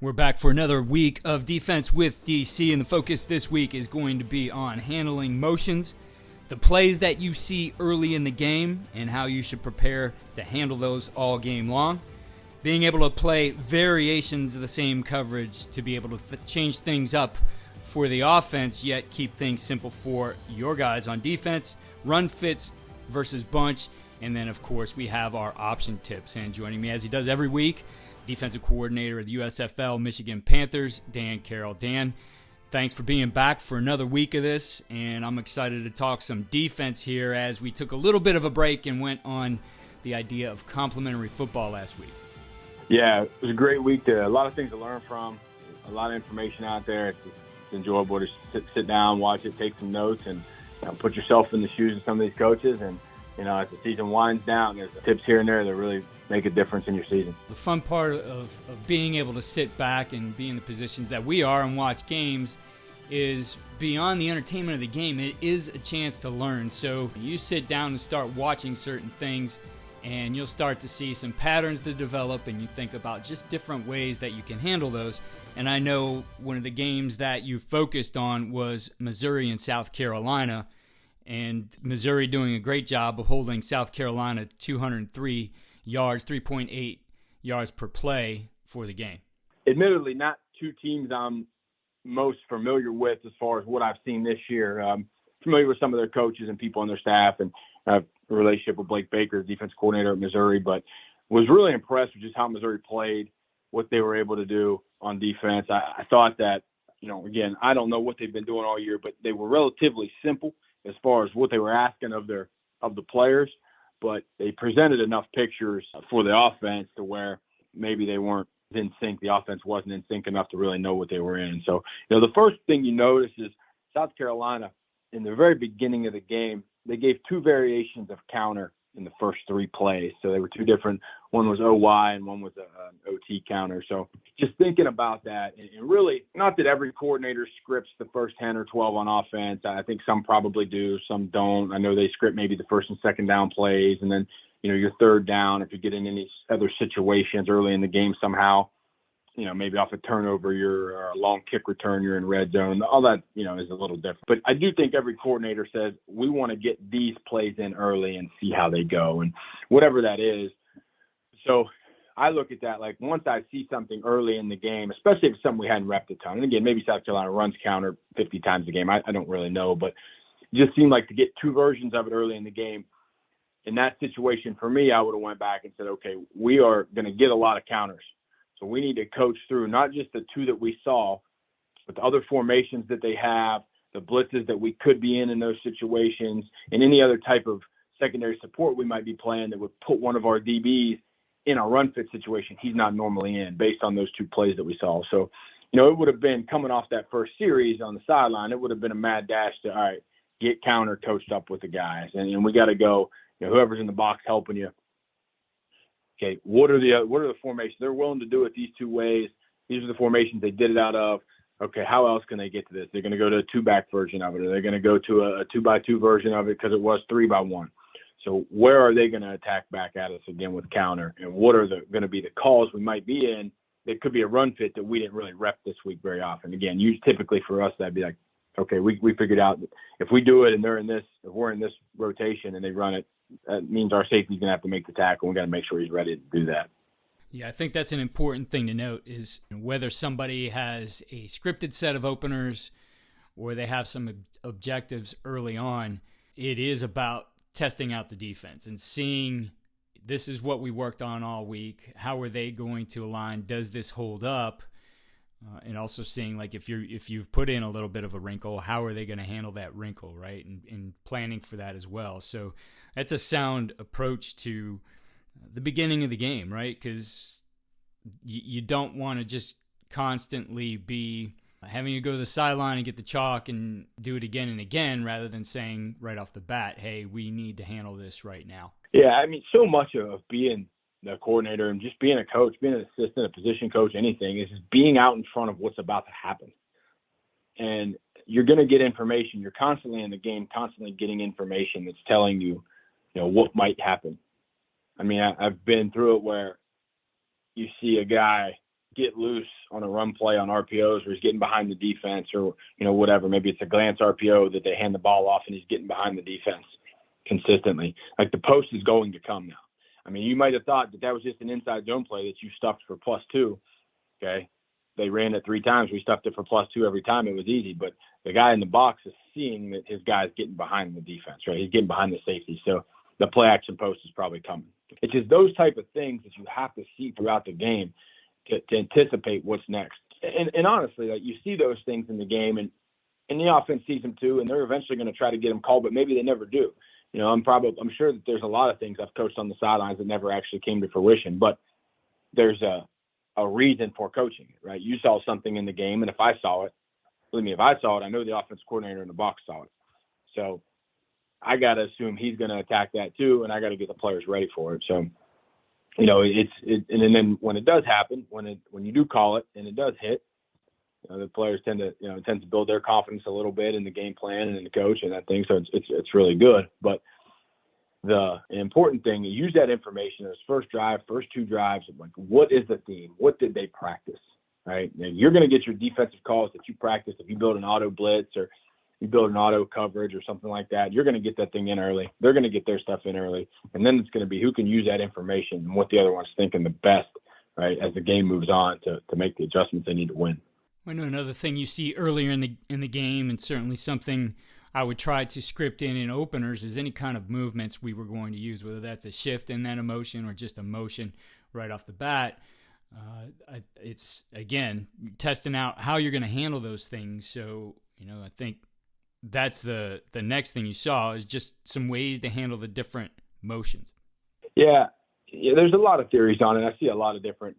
We're back for another week of Defense with DC, and the focus this week is going to be on handling motions, the plays that you see early in the game, and how you should prepare to handle those all game long. Being able to play variations of the same coverage to be able to change things up for the offense, yet keep things simple for your guys on defense, run fits versus bunch, and then, of course, we have our option tips. And joining me, as he does every week, defensive coordinator of the USFL Michigan Panthers, Dan Carrel. Dan, thanks for being back for another week of this, and I'm excited to talk some defense here as we took a little bit of a break and went on the idea of complementary football last week. Yeah, it was a great week. A lot of things to learn from, a lot of information out there. It's enjoyable to sit down, watch it, take some notes, and put yourself in the shoes of some of these coaches. And as the season winds down, there's tips here and there that really make a difference in your season. The fun part of being able to sit back and be in the positions that we are and watch games is beyond the entertainment of the game, it is a chance to learn. So you sit down and start watching certain things, and you'll start to see some patterns to develop, and you think about just different ways that you can handle those. And I know one of the games that you focused on was Missouri and South Carolina, and Missouri doing a great job of holding South Carolina 203 yards, 3.8 yards per play for the game. Admittedly, not two teams I'm most familiar with as far as what I've seen this year. Familiar with some of their coaches and people on their staff, and I have a relationship with Blake Baker, defense coordinator at Missouri, but was really impressed with just how Missouri played, what they were able to do on defense. I thought that, again, I don't know what they've been doing all year, but they were relatively simple as far as what they were asking of the players, but they presented enough pictures for the offense to where maybe they weren't in sync. The offense wasn't in sync enough to really know what they were in. So, the first thing you notice is South Carolina, in the very beginning of the game, they gave two variations of counter in the first three plays. So they were two different. One was OY and one was an OT counter. So just thinking about that, and really, not that every coordinator scripts the first 10 or 12 on offense. I think some probably do, some don't. I know they script maybe the first and second down plays, and then, your third down, if you get in any other situations early in the game somehow, maybe off a turnover, or a long kick return, you're in red zone. All that, is a little different. But I do think every coordinator says, we want to get these plays in early and see how they go, and whatever that is. So I look at that like once I see something early in the game, especially if it's something we hadn't repped a ton. And again, maybe South Carolina runs counter 50 times a game. I don't really know, but it just seemed like to get two versions of it early in the game. In that situation, for me, I would have went back and said, okay, we are going to get a lot of counters. So we need to coach through not just the two that we saw, but the other formations that they have, the blitzes that we could be in those situations, and any other type of secondary support we might be playing that would put one of our DBs in a run fit situation he's not normally in based on those two plays that we saw. So, it would have been coming off that first series on the sideline, it would have been a mad dash to, all right, get counter coached up with the guys. And we got to go, whoever's in the box helping you. Okay, what are the formations? They're willing to do it these two ways. These are the formations they did it out of. Okay, how else can they get to this? They're going to go to a two-back version of it, or they're going to go to a 2x2 version of it because it was 3x1. So where are they going to attack back at us again with counter? And what are going to be the calls we might be in that could be a run fit that we didn't really rep this week very often? Again, typically for us, that'd be like, okay, we figured out that if we do it and if we're in this rotation and they run it, that means our safety's going to have to make the tackle. We got to make sure he's ready to do that. Yeah, I think that's an important thing to note is whether somebody has a scripted set of openers or they have some objectives early on, it is about testing out the defense and seeing this is what we worked on all week. How are they going to align? Does this hold up? And also seeing like if you've put in a little bit of a wrinkle, how are they going to handle that wrinkle, right? And planning for that as well. So that's a sound approach to the beginning of the game, right? Because you don't want to just constantly be having to go to the sideline and get the chalk and do it again and again, rather than saying right off the bat, hey, we need to handle this right now. Yeah, I mean, so much of being the coordinator and just being a coach, being an assistant, a position coach, anything, is just being out in front of what's about to happen. And you're going to get information. You're constantly in the game, constantly getting information that's telling you, what might happen. I mean, I've been through it where you see a guy get loose on a run play on RPOs where he's getting behind the defense or, whatever. Maybe it's a glance RPO that they hand the ball off and he's getting behind the defense consistently. Like, the post is going to come now. I mean, you might have thought that was just an inside zone play that you stuffed for +2. Okay. They ran it 3 times. We stuffed it for +2 every time. It was easy, but the guy in the box is seeing that his guy's getting behind the defense, right? He's getting behind the safety. So the play action post is probably coming. It's just those type of things that you have to see throughout the game to anticipate what's next. And honestly, like, you see those things in the game, and the offense sees them too, and they're eventually going to try to get them called, but maybe they never do. I'm sure that there's a lot of things I've coached on the sidelines that never actually came to fruition, but there's a reason for coaching it, right? You saw something in the game, and if I saw it, I know the offensive coordinator in the box saw it. So I got to assume he's going to attack that too, and I got to get the players ready for it. So, and then when it does happen, when you do call it and it does hit, the players tend to build their confidence a little bit in the game plan and in the coach and that thing. So it's really good. But the important thing, you use that information as first 2 drives. Like, what is the theme? What did they practice? Right? And you're going to get your defensive calls that you practice. If you build an auto blitz or you build an auto coverage or something like that, you're going to get that thing in early. They're going to get their stuff in early. And then it's going to be who can use that information and what the other one's thinking the best, right, as the game moves on to make the adjustments they need to win. I know another thing you see earlier in the game, and certainly something I would try to script in openers, is any kind of movements we were going to use, whether that's a shift in that emotion or just a motion right off the bat. It's, again, testing out how you're going to handle those things. So, I think that's the next thing you saw is just some ways to handle the different motions. Yeah, there's a lot of theories on it. I see a lot of different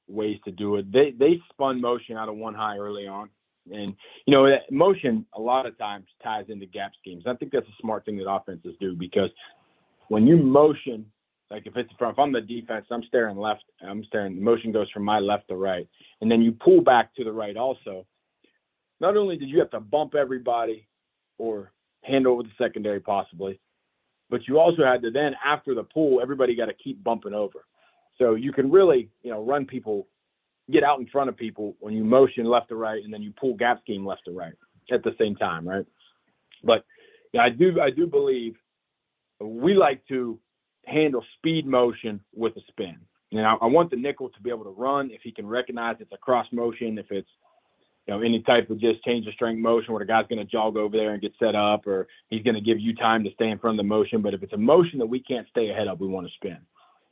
ways to do it. They spun motion out of 1 high early on. And, that motion a lot of times ties into gap schemes. I think that's a smart thing that offenses do, because when you motion, like if I'm the defense, the motion goes from my left to right. And then you pull back to the right also. Not only did you have to bump everybody or hand over the secondary possibly, but you also had to then, after the pull, everybody got to keep bumping over. So you can really, run people, get out in front of people when you motion left to right, and then you pull gap scheme left to right at the same time, right? But I do believe we like to handle speed motion with a spin. Now, I want the nickel to be able to run if he can recognize it's a cross motion, if it's any type of just change of strength motion where the guy's going to jog over there and get set up, or he's going to give you time to stay in front of the motion. But if it's a motion that we can't stay ahead of, we want to spin.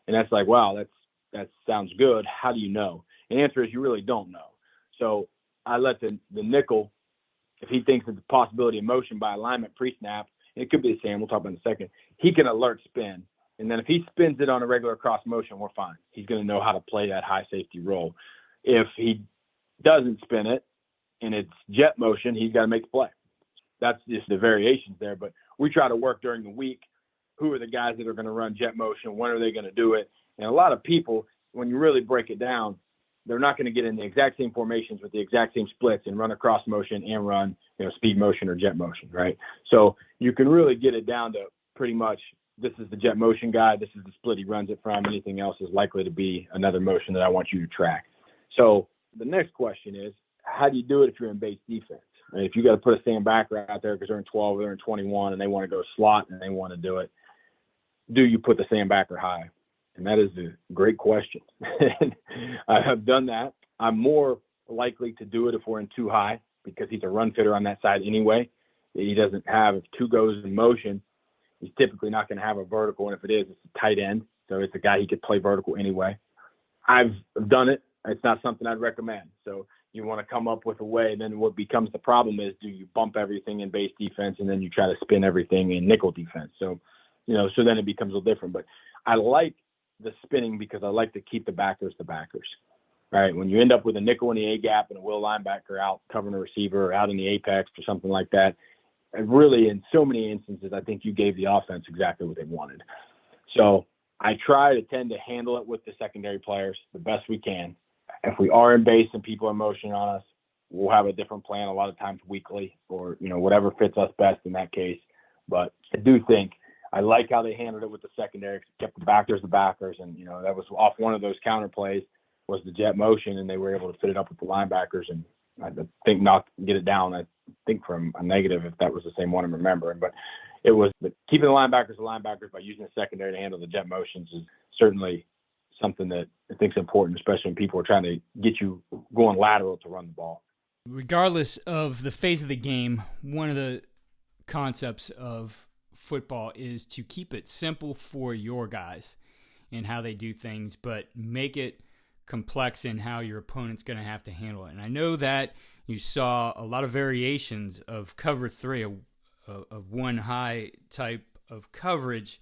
And that's like, wow, that sounds good. How do you know? And the answer is you really don't know. So I let the nickel, if he thinks it's a possibility of motion by alignment pre-snap, and it could be the same, we'll talk about it in a second, he can alert spin. And then if he spins it on a regular cross motion, we're fine. He's going to know how to play that high safety role. If he doesn't spin it and it's jet motion, he's got to make the play. That's just the variations there. But we try to work during the week. Who are the guys that are going to run jet motion? When are they going to do it? And a lot of people, when you really break it down, they're not going to get in the exact same formations with the exact same splits and run a cross motion and run, speed motion or jet motion, right? So you can really get it down to pretty much, this is the jet motion guy, this is the split he runs it from, anything else is likely to be another motion that I want you to track. So the next question is, how do you do it if you're in base defense? Right? If you got to put a sandbacker out there because they're in 12 or they're in 21 and they want to go slot and they want to do it, do you put the sandbacker high? And that is a great question. I have done that. I'm more likely to do it if we're in 2 high because he's a run fitter on that side anyway. He doesn't have, if 2 goes in motion, he's typically not going to have a vertical. And if it is, it's a tight end. So it's a guy he could play vertical anyway. I've done it. It's not something I'd recommend. So you want to come up with a way. Then what becomes the problem is, do you bump everything in base defense and then you try to spin everything in nickel defense? So, so then it becomes a little different. But I like the spinning because I like to keep the backers, right? When you end up with a nickel in the A gap and a will linebacker out covering a receiver or out in the apex or something like that, and really in so many instances, I think you gave the offense exactly what they wanted. So I try to tend to handle it with the secondary players the best we can. If we are in base and people are motioning on us, we'll have a different plan a lot of times weekly or, whatever fits us best in that case. But I do think I like how they handled it with the secondary, kept the backers, and, that was off one of those counter plays. was the jet motion, and they were able to fit it up with the linebackers and I think not get it down. I think from a negative, if that was the same one I'm remembering. But it was keeping the linebackers by using the secondary to handle the jet motions is certainly something that I think is important, especially when people are trying to get you going lateral to run the ball. Regardless of the phase of the game, one of the concepts of football is to keep it simple for your guys and how they do things, but make it complex in how your opponent's going to have to handle it. And I know that you saw a lot of variations of cover three, of one high type of coverage,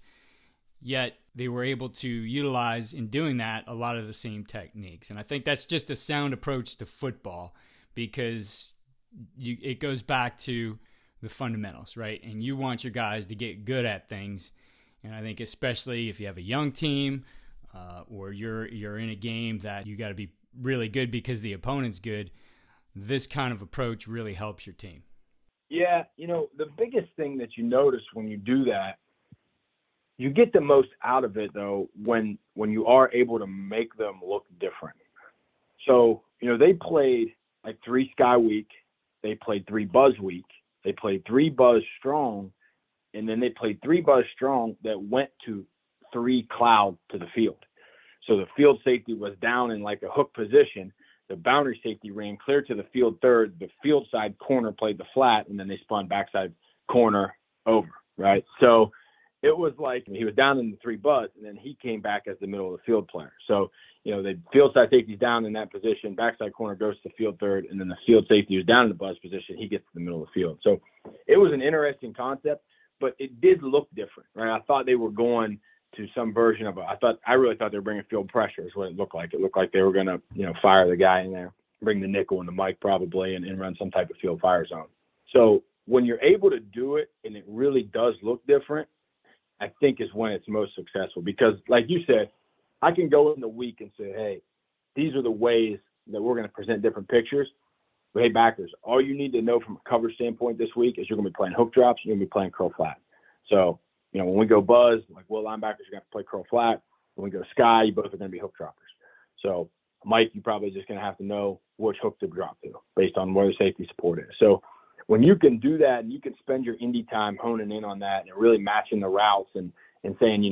yet they were able to utilize in doing that a lot of the same techniques. And I think that's just a sound approach to football because it goes back to the fundamentals, right? And you want your guys to get good at things. And I think especially if you have a young team or you're in a game that you got to be really good because the opponent's good, this kind of approach really helps your team. Yeah, the biggest thing that you notice when you do that, you get the most out of it, though, when you are able to make them look different. So, they played like 3 Sky Week, they played 3 Buzz Week, they played 3 Buzz Strong, and then they played 3 Buzz Strong that went to 3 Cloud to the field. So the field safety was down in like a hook position. The boundary safety ran clear to the field third. The field side corner played the flat, and then they spun backside corner over, right? So it was like he was down in the 3 Buzz, and then he came back as the middle of the field player. So, the field side safety's down in that position. Backside corner goes to the field third, and then the field safety who's down in the Buzz position, he gets to the middle of the field. So it was an interesting concept, but it did look different, right? I thought they were going to some version of I really thought they were bringing field pressure is what it looked like. It looked like they were going to, fire the guy in there, bring the nickel and the Mike probably, and run some type of field fire zone. So when you're able to do it and it really does look different, I think is when it's most successful because, like you said, I can go in the week and say, hey, these are the ways that we're going to present different pictures. But, hey, backers, all you need to know from a cover standpoint this week is you're going to be playing hook drops, you're going to be playing curl flat. So, when we go Buzz, like Will linebackers, you're going to have to play curl flat. When we go Sky, you both are going to be hook droppers. So, Mike, you're probably just going to have to know which hook to drop to based on where the safety support is. So, when you can do that and you can spend your indie time honing in on that and really matching the routes and saying,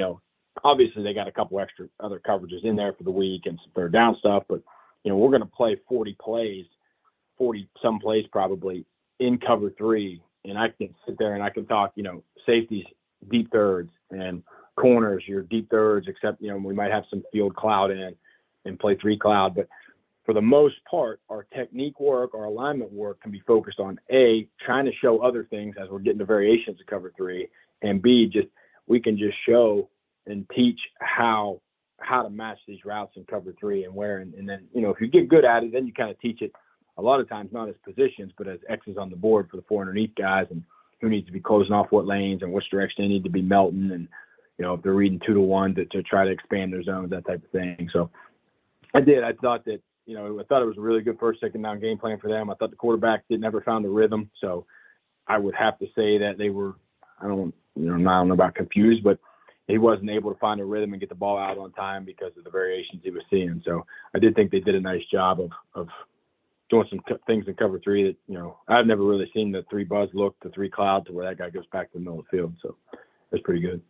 obviously they got a couple extra other coverages in there for the week and some third down stuff, but, we're going to play 40 some plays probably in cover 3. And I can sit there and I can talk, safeties, deep thirds, and corners, your deep thirds, except, we might have some field cloud in and play 3 cloud. But for the most part, our technique work, our alignment work can be focused on A, trying to show other things as we're getting the variations of cover 3, and B, we can just show and teach how to match these routes in cover 3 and where. And then, if you get good at it, then you kind of teach it a lot of times, not as positions, but as X's on the board for the 4 underneath guys and who needs to be closing off what lanes and which direction they need to be melting. And, if they're reading 2-to-1 to try to expand their zones, that type of thing. So I thought that, I thought it was a really good first, second down game plan for them. I thought the quarterback never found the rhythm. So I would have to say that they were, I don't know about confused, but he wasn't able to find a rhythm and get the ball out on time because of the variations he was seeing. So I did think they did a nice job of doing some things in cover 3 that, I've never really seen the 3 Buzz look, the 3 Cloud to where that guy goes back to the middle of the field. So that's pretty good.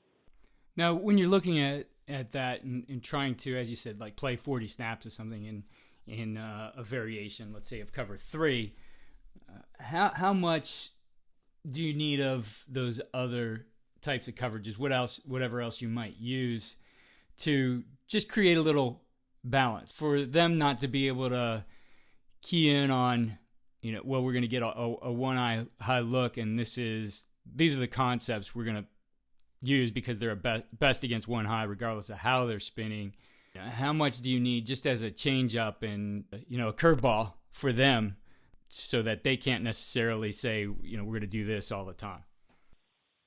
Now, when you're looking at that and trying to, as you said, like play 40 snaps or something in a variation, let's say of cover 3, how much do you need of those other types of coverages? Whatever else you might use to just create a little balance for them not to be able to key in on, we're going to get a one high look, and these are the concepts we're going to use because they're best against one high, regardless of how they're spinning. How much do you need just as a change up and, a curveball for them so that they can't necessarily say, we're going to do this all the time?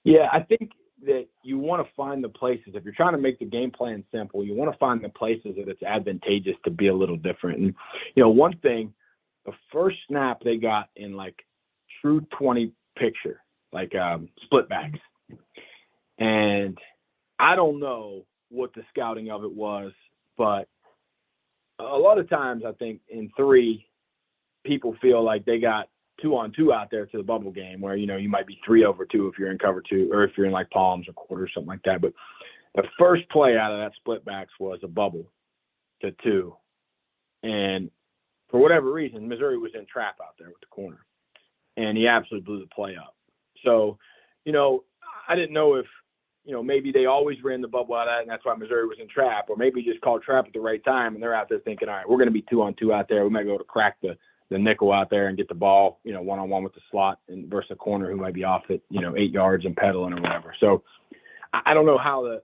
Yeah, I think that you want to find the places. If you're trying to make the game plan simple, you want to find the places that it's advantageous to be a little different. And, one thing, the first snap they got in like true 20 picture, like split backs. And I don't know what the scouting of it was, but a lot of times I think in 3, people feel like they got 2-on-2 out there to the bubble game where, you might be 3 over 2 if you're in cover 2 or if you're in like palms or quarters, something like that. But the first play out of that split backs was a bubble to 2. And for whatever reason, Missouri was in trap out there with the corner. And he absolutely blew the play up. So, I didn't know if, maybe they always ran the bubble out of that and that's why Missouri was in trap, or maybe just called trap at the right time and they're out there thinking, all right, we're going to be 2-on-2 out there. We might be able to crack the nickel out there and get the ball, one-on-one with the slot and versus a corner who might be off at, 8 yards and pedaling or whatever. So I don't know how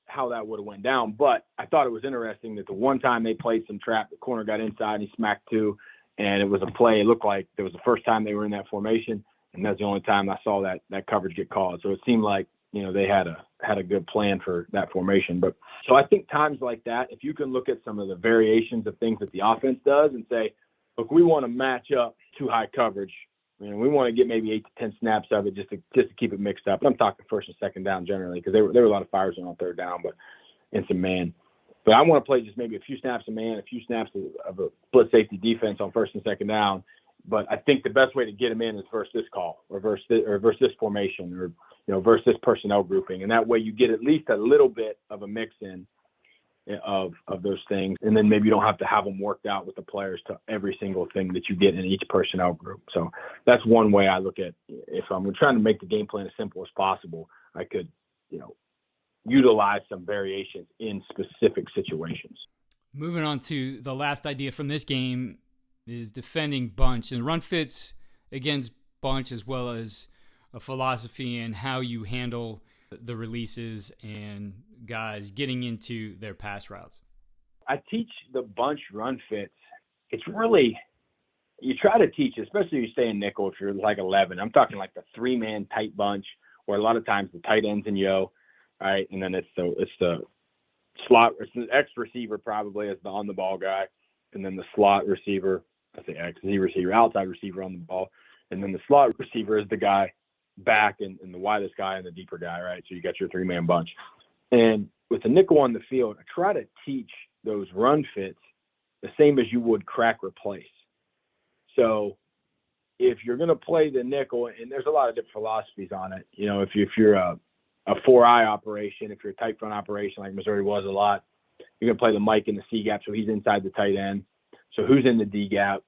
how that would have went down, but I thought it was interesting that the one time they played some trap, the corner got inside and he smacked 2, and it was a play. It looked like it was the first time they were in that formation, and that's the only time I saw that coverage get called. So it seemed like, they had a good plan for that formation. But so I think times like that, if you can look at some of the variations of things that the offense does and say, look, we want to match up too high coverage. We want to get maybe 8 to 10 snaps of it just to keep it mixed up. I'm talking first and second down generally because there were a lot of fires on third down, but in some man. But I want to play just maybe a few snaps of man, a few snaps of a split safety defense on first and second down. But I think the best way to get them in is versus this call or versus this formation or versus this personnel grouping, and that way you get at least a little bit of a mix in of those things, and then maybe you don't have to have them worked out with the players to every single thing that you get in each personnel group. So that's one way I look at. If I'm trying to make the game plan as simple as possible, I could utilize some variations in specific situations. Moving on to the last idea from this game is defending bunch, and run fits against bunch as well as a philosophy and how you handle the releases and guys getting into their pass routes. I teach the bunch run fits. It's really, you try to teach, especially if you stay in nickel, if you're like 11. I'm talking like the 3-man tight bunch where a lot of times the tight end's in yo, right? And then it's the slot, it's the X receiver probably as the on the ball guy. And then the slot receiver, I say X, Z receiver, outside receiver on the ball. And then the slot receiver is the guy back and the widest guy and the deeper guy, right? So you got your 3-man bunch. And with the nickel on the field, I try to teach those run fits the same as you would crack replace. So if you're going to play the nickel, and there's a lot of different philosophies on it, if you're a 4-eye operation, if you're a tight front operation like Missouri was a lot, you're going to play the Mike in the C gap, so he's inside the tight end. So who's in the D gap,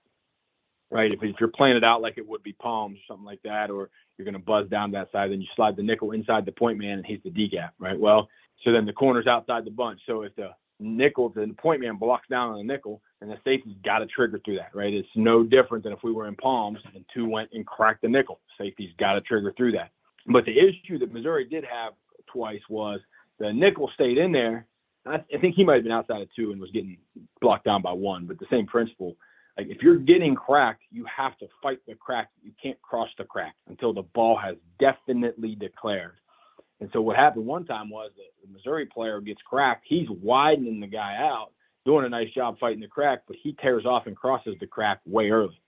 right? If you're playing it out like it would be palms or something like that, or you're going to buzz down that side, then you slide the nickel inside the point man and he's the D gap, right? Well, so then the corner's outside the bunch. So if the nickel, the point man blocks down on the nickel, and the safety's got to trigger through that, right? It's no different than if we were in palms and 2 went and cracked the nickel. Safety's got to trigger through that. But the issue that Missouri did have twice was the nickel stayed in there. I think he might have been outside of 2 and was getting blocked down by 1, but the same principle. Like if you're getting cracked, you have to fight the crack. You can't cross the crack until the ball has definitely declared. And so what happened one time was that the Missouri player gets cracked. He's widening the guy out, doing a nice job fighting the crack, but he tears off and crosses the crack way early.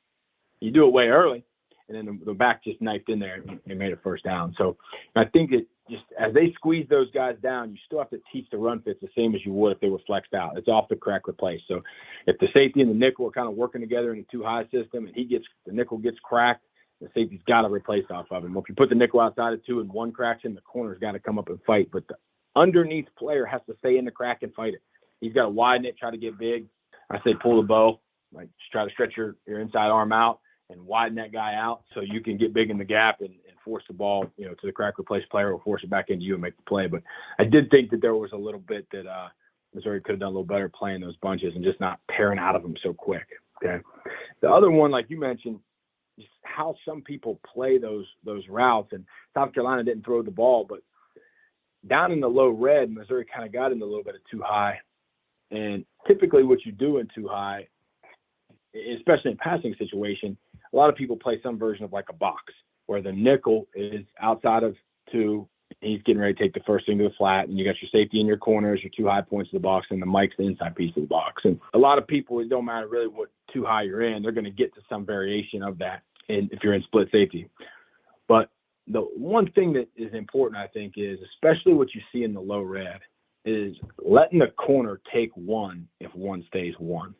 You do it way early, and then the back just knifed in there and made a first down. So I think that just as they squeeze those guys down, you still have to teach the run fits the same as you would if they were flexed out. It's off the crack replace. So if the safety and the nickel are kind of working together in a 2-high system and the nickel gets cracked, the safety's got to replace off of him. If you put the nickel outside of 2 and 1 cracks in, the corner's got to come up and fight. But the underneath player has to stay in the crack and fight it. He's got to widen it, try to get big. I say pull the bow, like just try to stretch your inside arm out and widen that guy out so you can get big in the gap and force the ball, to the crack replace player or force it back into you and make the play. But I did think that there was a little bit that Missouri could have done a little better playing those bunches and just not tearing out of them so quick. Okay. The other one, like you mentioned, just how some people play those routes. And South Carolina didn't throw the ball, but down in the low red, Missouri kind of got into a little bit of 2-high. And typically what you do in 2-high, especially in passing situation, a lot of people play some version of like a box where the nickel is outside of 2. He's getting ready to take the first thing to the flat, and you got your safety in your corners, your 2 high points of the box, and the Mike's the inside piece of the box. And a lot of people, it don't matter really what 2 high you're in, they're going to get to some variation of that if you're in split safety. But the one thing that is important, I think, is especially what you see in the low red, is letting the corner take 1 if 1 stays 1.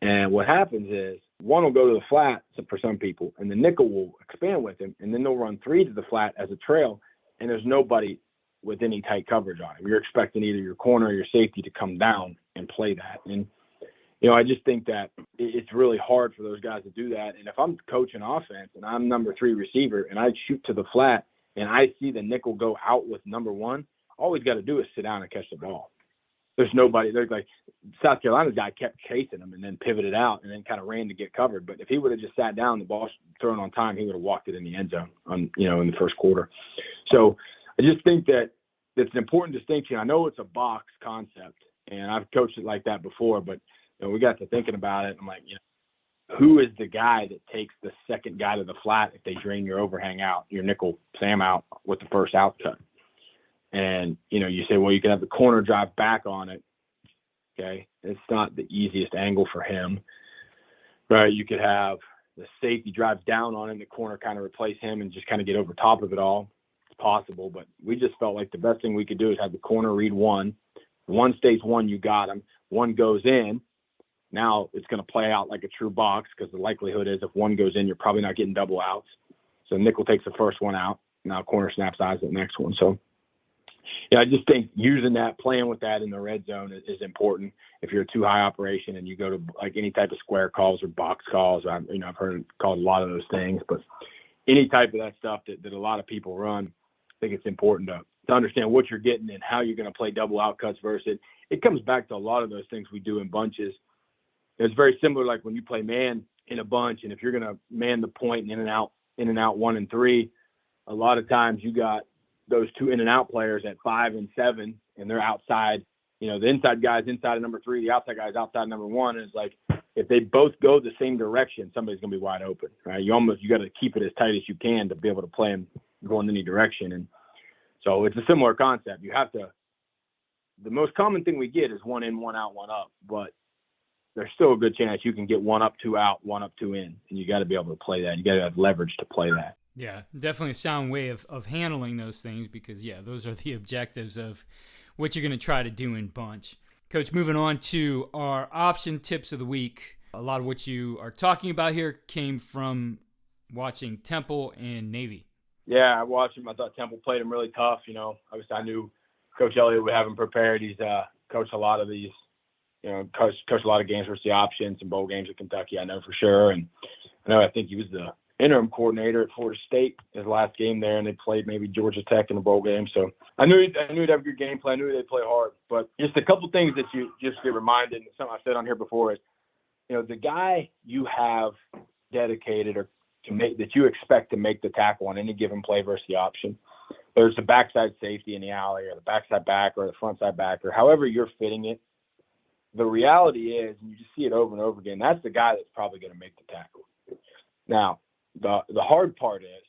And what happens is one will go to the flat for some people, and the nickel will expand with him, and then they'll run 3 to the flat as a trail, and there's nobody with any tight coverage on him. You're expecting either your corner or your safety to come down and play that. And, I just think that it's really hard for those guys to do that. And if I'm coaching offense and I'm number 3 receiver and I shoot to the flat and I see the nickel go out with number 1, all he's got to do is sit down and catch the ball. There's nobody. There's like South Carolina's guy kept chasing him and then pivoted out and then kind of ran to get covered. But if he would have just sat down, the ball thrown on time, he would have walked it in the end zone in the first quarter. So I just think that it's an important distinction. I know it's a box concept, and I've coached it like that before, but we got to thinking about it. I'm like, who is the guy that takes the second guy to the flat if they drain your overhang out, your nickel Sam out with the first out cut? And, you say, well, you can have the corner drive back on it. Okay. It's not the easiest angle for him, right? You could have the safety drive down on him, the corner kind of replace him and just kind of get over top of it all. It's possible, but we just felt like the best thing we could do is have the corner read 1. 1 stays 1, you got him. 1 goes in. Now it's going to play out like a true box because the likelihood is if 1 goes in, you're probably not getting double outs. So nickel takes the first one out. Now corner snaps eyes at the next one. So, I just think using that, playing with that in the red zone is important. If you're a too high operation and you go to like any type of square calls or box calls, I've heard it called a lot of those things, but any type of that stuff that a lot of people run, I think it's important to understand what you're getting and how you're going to play double out cuts versus it. It comes back to a lot of those things we do in bunches. It's very similar like when you play man in a bunch, and if you're going to man the point and in and out 1 and 3, a lot of times you got those 2 in and out players at 5 and 7, and they're outside. The inside guy's inside of number 3, the outside guy's outside number 1. And it's like if they both go the same direction, somebody's going to be wide open, right? You got to keep it as tight as you can to be able to play them going any direction. And so it's a similar concept. You have to. The most common thing we get is 1 in, 1 out, 1 up, but there's still a good chance you can get 1 up, 2 out, 1 up, 2 in, and you got to be able to play that. You got to have leverage to play that. Yeah, definitely a sound way of handling those things because, those are the objectives of what you're going to try to do in bunch. Coach, moving on to our option tips of the week. A lot of what you are talking about here came from watching Temple and Navy. Yeah, I watched him. I thought Temple played him really tough. Obviously I knew Coach Elliott would have him prepared. He's coached a lot of these, coached a lot of games versus the options and bowl games at Kentucky, I know for sure. And I think he was the interim coordinator at Florida State his last game there, and they played maybe Georgia Tech in the bowl game. So I knew he'd have a good game plan. I knew they'd play hard. But just a couple things that you just get reminded, and something I said on here before is, the guy you have dedicated or that you expect to make the tackle on any given play versus the option, there's the backside safety in the alley or the backside back or the frontside back or however you're fitting it. The reality is, and you just see it over and over again, that's the guy that's probably going to make the tackle. Now, the hard part is,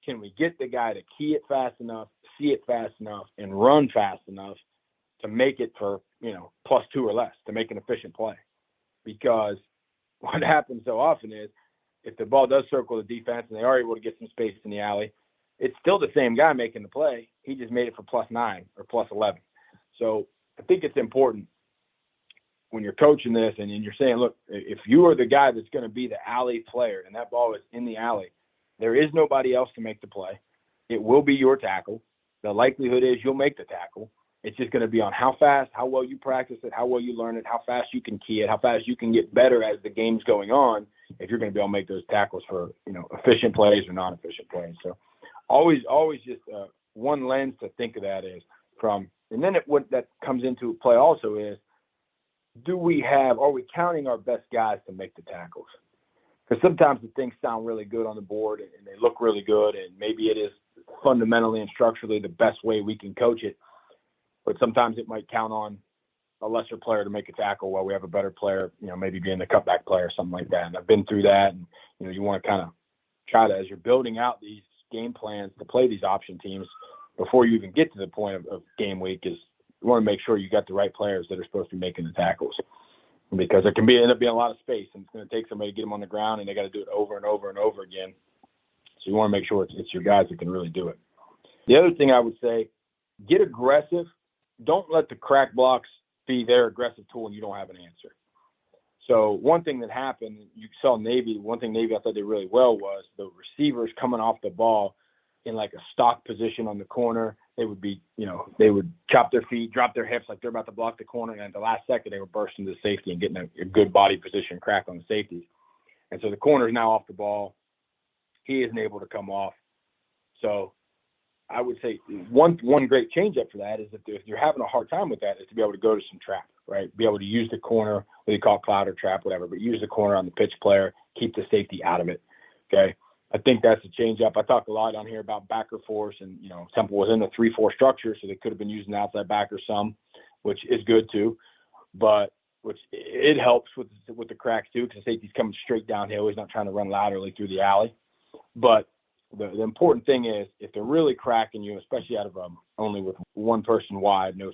can we get the guy to key it fast enough, see it fast enough, and run fast enough to make it for, +2 or less, to make an efficient play? Because what happens so often is if the ball does circle the defense and they are able to get some space in the alley, it's still the same guy making the play. He just made it for +9 or +11. So I think it's important when you're coaching this and you're saying, look, if you are the guy that's going to be the alley player and that ball is in the alley, there is nobody else to make the play. It will be your tackle. The likelihood is you'll make the tackle. It's just going to be on how fast, how well you practice it, how well you learn it, how fast you can key it, how fast you can get better as the game's going on if you're going to be able to make those tackles for, efficient plays or non-efficient plays. So always just one lens to think of that is from, and then what that comes into play also is, are we counting our best guys to make the tackles? Because sometimes the things sound really good on the board and they look really good, and maybe it is fundamentally and structurally the best way we can coach it. But sometimes it might count on a lesser player to make a tackle while we have a better player, maybe being the cutback player or something like that. And I've been through that. And, you want to kind of try to, as you're building out these game plans to play these option teams before you even get to the point of game week, is you want to make sure you got the right players that are supposed to be making the tackles, because there can end up being a lot of space, and it's going to take somebody to get them on the ground, and they got to do it over and over and over again. So you want to make sure it's your guys that can really do it. The other thing I would say, get aggressive. Don't let the crack blocks be their aggressive tool and you don't have an answer. So one thing that happened, you saw Navy, one thing Navy I thought did really well was the receivers coming off the ball in like a stock position on the corner. They would be, they would chop their feet, drop their hips like they're about to block the corner, and at the last second they were bursting to safety and getting a good body position crack on the safeties. And so the corner is now off the ball. He isn't able to come off. So I would say one great change up for that is that if you're having a hard time with that, is to be able to go to some trap, right? Be able to use the corner, what you call cloud or trap, whatever, but use the corner on the pitch player, keep the safety out of it. Okay. I think that's a change up. I talked a lot on here about backer force, and, Temple was in the 3-4 structure, so they could have been using outside backer some, which is good too, but which it helps with the cracks too, because the safety's coming straight downhill. He's not trying to run laterally through the alley. But the important thing is, if they're really cracking you, especially out of only with one person wide, no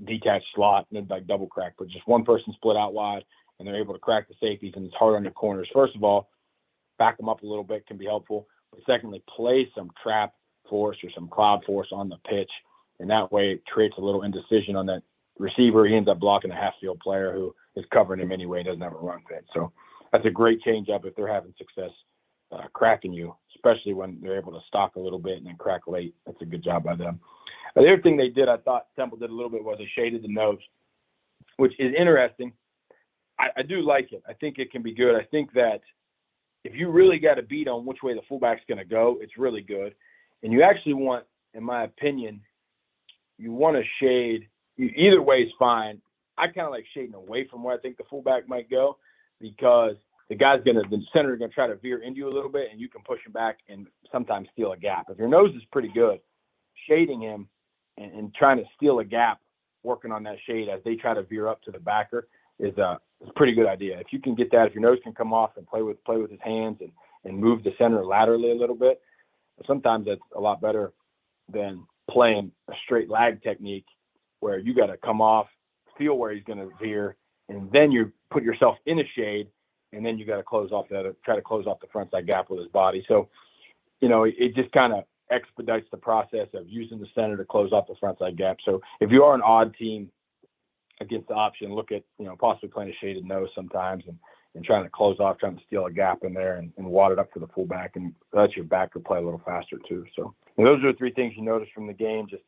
detached slot, no like double crack, but just one person split out wide, and they're able to crack the safeties, and it's hard on the corners. First of all, back them up a little bit can be helpful. But secondly, play some trap force or some cloud force on the pitch, and that way it creates a little indecision on that receiver. He ends up blocking a half-field player who is covering him anyway and doesn't have a run fit. So that's a great change-up if they're having success cracking you, especially when they're able to stock a little bit and then crack late. That's a good job by them. The other thing they did, I thought Temple did a little bit, was they shaded the nose, which is interesting. I do like it. I think it can be good. I think that if you really got a beat on which way the fullback's going to go, it's really good. And you actually want, in my opinion, you want to shade. Either way is fine. I kind of like shading away from where I think the fullback might go, because the center is going to try to veer into you a little bit, and you can push him back and sometimes steal a gap. If your nose is pretty good, shading him and trying to steal a gap, working on that shade as they try to veer up to the backer is a pretty good idea. If you can get that, if your nose can come off and play with his hands and move the center laterally a little bit, sometimes that's a lot better than playing a straight lag technique where you got to come off, feel where he's going to veer, and then you put yourself in a shade, and then you got to try to close off the front side gap with his body. So, it just kind of expedites the process of using the center to close off the front side gap. So if you are an odd team against the option, look at, possibly playing a shaded nose sometimes and trying to close off, trying to steal a gap in there and wad it up for the fullback, and let your backer play a little faster too. So those are the three things you notice from the game. Just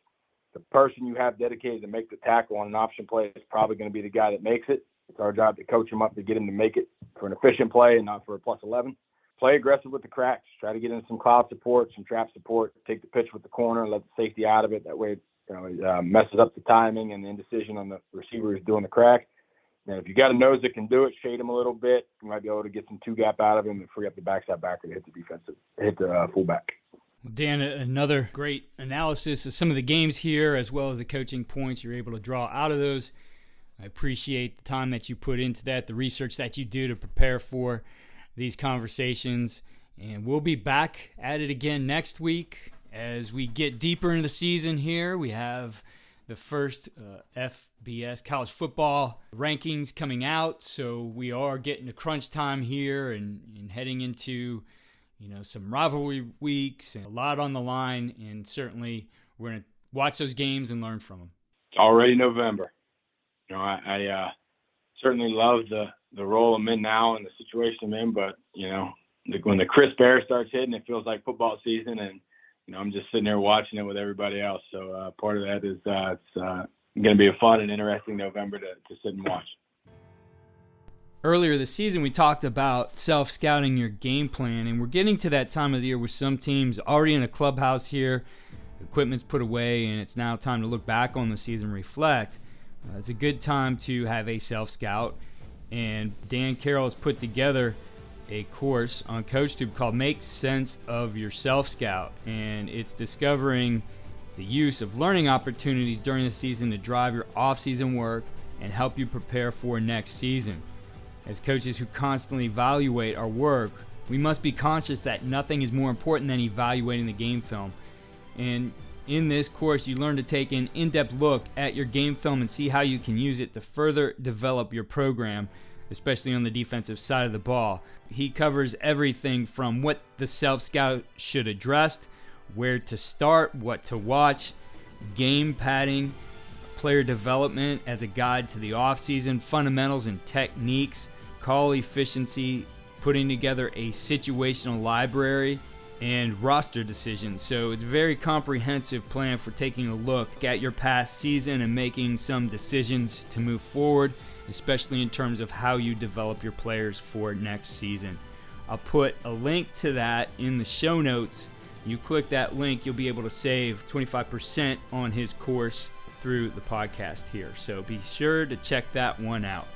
the person you have dedicated to make the tackle on an option play is probably going to be the guy that makes it. It's our job to coach him up to get him to make it for an efficient play and not for a plus 11. Play aggressive with the cracks. Try to get in some cloud support, some trap support. Take the pitch with the corner, let the safety out of it. That way it messes up the timing and the indecision on the receiver who's doing the crack. And if you got a nose that can do it, shade him a little bit. You might be able to get some two-gap out of him and free up the backside backer to hit the fullback. Dan, another great analysis of some of the games here, as well as the coaching points you're able to draw out of those. I appreciate the time that you put into that, the research that you do to prepare for these conversations. And we'll be back at it again next week as we get deeper into the season here. We have the first FBS college football rankings coming out, so we are getting to crunch time here and heading into some rivalry weeks and a lot on the line, and certainly we're going to watch those games and learn from them. It's already November. I certainly love the role I'm in now and the situation I'm in, but when the crisp air starts hitting, it feels like football season, and I'm just sitting there watching it with everybody else. So part of that is it's going to be a fun and interesting November to sit and watch. Earlier this season, we talked about self-scouting your game plan, and we're getting to that time of the year where some teams already in the clubhouse here, equipment's put away, and it's now time to look back on the season, reflect. It's a good time to have a self-scout, and Dan Carrel has put together a course on CoachTube called Make Sense of Your Self-Scout, and it's discovering the use of learning opportunities during the season to drive your off-season work and help you prepare for next season. As coaches who constantly evaluate our work, we must be conscious that nothing is more important than evaluating the game film. And in this course, you learn to take an in-depth look at your game film and see how you can use it to further develop your program, especially on the defensive side of the ball. He covers everything from what the self-scout should address, where to start, what to watch, game padding, player development as a guide to the offseason, fundamentals and techniques, call efficiency, putting together a situational library, and roster decisions. So it's a very comprehensive plan for taking a look at your past season and making some decisions to move forward, especially in terms of how you develop your players for next season. I'll put a link to that in the show notes. You click that link, you'll be able to save 25% on his course through the podcast here. So be sure to check that one out.